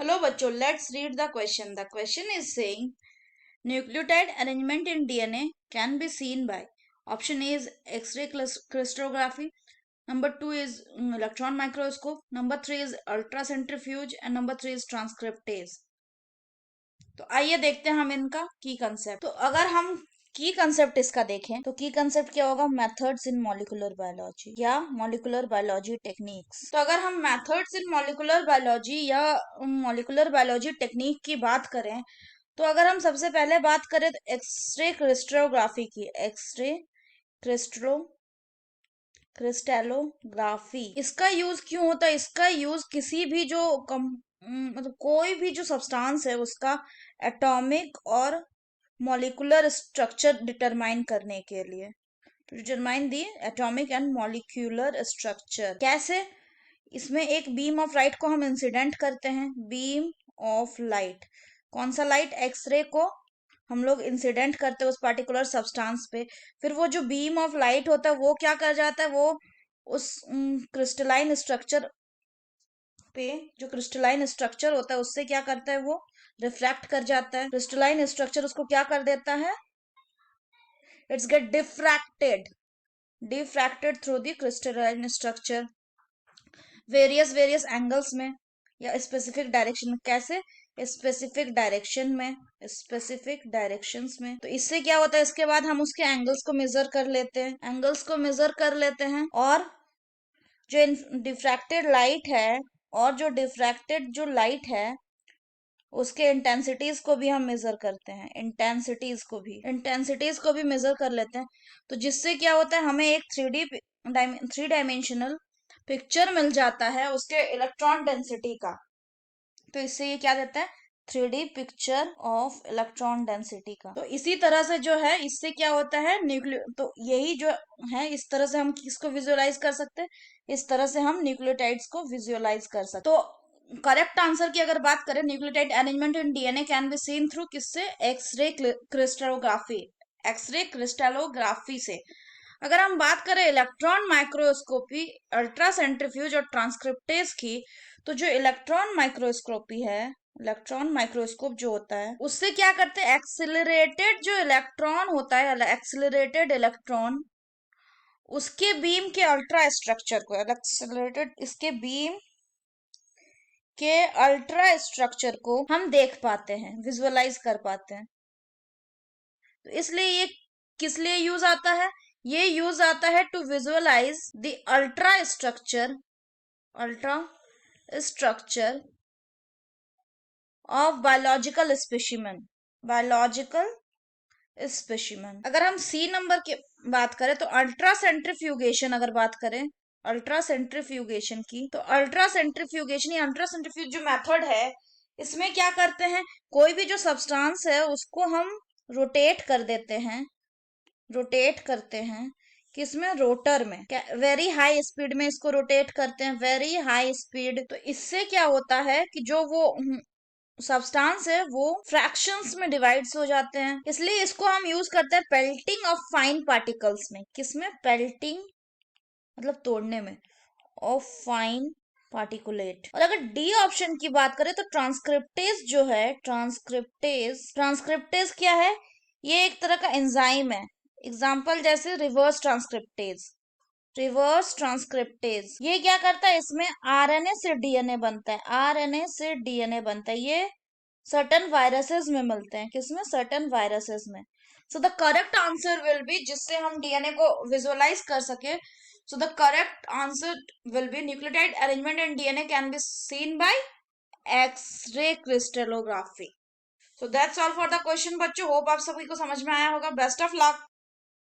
Hello bachcho, let's read the question. The question is saying nucleotide arrangement in DNA can be seen by option A is X-ray crystallography, number 2 is electron microscope, number 3 is ultracentrifuge and number 3 is transcriptase. तो आइए देखते हैं हम इनका की concept. तो अगर हम की कंसेप्ट इसका देखें तो की कंसेप्ट क्या होगा, मेथड्स इन मॉलिक्यूलर बायोलॉजी या मॉलिक्यूलर बायोलॉजी टेक्निक्स। तो अगर हम मेथड्स इन मॉलिक्यूलर बायोलॉजी या मॉलिक्यूलर बायोलॉजी टेक्निक की बात करें तो अगर हम सबसे पहले बात करें तो एक्सरे क्रिस्टलोग्राफी की, एक्सरे क्रिस्टलोग्राफी इसका यूज क्यों होता है? इसका यूज किसी भी जो मतलब कोई भी जो सब्सटेंस है उसका एटॉमिक और मॉलिक्यूलर स्ट्रक्चर डिटरमाइन करने के लिए, determine the atomic and molecular structure. कैसे? इसमें एक बीम ऑफ लाइट को हम इंसिडेंट करते हैं, बीम ऑफ लाइट, कौन सा लाइट? एक्सरे को हम लोग इंसिडेंट करते हैं उस पार्टिकुलर सब्सटेंस पे, फिर वो जो बीम ऑफ लाइट होता है वो क्या कर जाता है, वो उस क्रिस्टलाइन स्ट्रक्चर पे, जो क्रिस्टलाइन स्ट्रक्चर होता है उससे क्या करता है, वो रिफ्रैक्ट कर जाता है। क्रिस्टलाइन स्ट्रक्चर उसको क्या कर देता है, it's get diffracted through the crystalline structure various angles में या स्पेसिफिक डायरेक्शन में। कैसे? स्पेसिफिक डायरेक्शंस में। तो इससे क्या होता है, इसके बाद हम उसके एंगल्स को मेजर कर लेते हैं, और जो डिफ्रैक्टेड लाइट है और जो डिफ्रैक्टेड जो लाइट है उसके इंटेंसिटीज को भी हम मेजर करते हैं, इंटेंसिटीज को भी मेजर कर लेते हैं। तो जिससे क्या होता है, हमें एक थ्री डायमेंशनल पिक्चर मिल जाता है उसके इलेक्ट्रॉन डेंसिटी का। तो इससे ये क्या देता है, 3D picture of electron density का। तो इसी तरह से जो है, इससे क्या होता है न्यूक्लियो, तो यही जो है इस तरह से हम किसको विजुअलाइज कर सकते हैं, इस तरह से हम न्यूक्लियोटाइड्स को विजुअलाइज कर सकते। तो करेक्ट आंसर की अगर बात करें, nucleotide arrangement in DNA can be seen through किससे, एक्सरे क्रिस्टलोग्राफी से। अगर हम बात करें इलेक्ट्रॉन माइक्रोस्कोपी, अल्ट्रा सेंट्रीफ्यूज और ट्रांसक्रिप्टेज की, तो जो इलेक्ट्रॉन माइक्रोस्कोपी है, इलेक्ट्रॉन माइक्रोस्कोप जो होता है उससे क्या करते हैं, एक्सिलरेटेड जो इलेक्ट्रॉन होता है, एक्सिलरेटेड इलेक्ट्रॉन, उसके बीम के अल्ट्रा स्ट्रक्चर को, एक्सिलरेटेड इसके बीम के अल्ट्रा स्ट्रक्चर को हम देख पाते हैं, विजुअलाइज कर पाते हैं। तो इसलिए ये किस लिए यूज आता है, ये यूज आता है to visualise the ultra structure of biological specimen. अगर हम सी नंबर की बात करें तो अल्ट्रा सेंट्रीफ्यूगेशन, अगर बात करें अल्ट्रा सेंट्रीफ्यूगेशन की, तो अल्ट्रा सेंट्रीफ्यूगेशन या अल्ट्रा सेंट्रीफ्यूज जो मेथड है, इसमें क्या करते हैं, कोई भी जो सब्सटेंस है उसको हम रोटेट करते हैं किसमें, रोटर में, वेरी हाई स्पीड में इसको रोटेट करते हैं, वेरी हाई स्पीड। तो इससे क्या होता है कि जो वो सब्सटेंस है वो फ्रैक्शंस में डिवाइड्स हो जाते हैं, इसलिए इसको हम यूज करते हैं पेल्टिंग ऑफ फाइन पार्टिकल्स में। किसमें? पेल्टिंग मतलब तोड़ने में, ऑफ फाइन पार्टिकुलेट। और अगर डी ऑप्शन की बात करें तो ट्रांसक्रिप्टेज जो है, ट्रांसक्रिप्टेज क्या है, ये एक तरह का एंजाइम है। एग्जाम्पल जैसे रिवर्स ट्रांसक्रिप्टेज, ये क्या करता है, इसमें आरएनए से डीएनए बनता है, ये सर्टन वायरसेस में मिलते हैं, किसमें, सर्टन वायरसेस में। So the correct answer will be, जिससे हम डीएनए को विजुअलाइज कर सके, so the correct answer will be nucleotide arrangement in DNA can be seen by x ray crystallography. So that's all for the question बच्चों, hope आप सभी को समझ में आया होगा। Best of luck.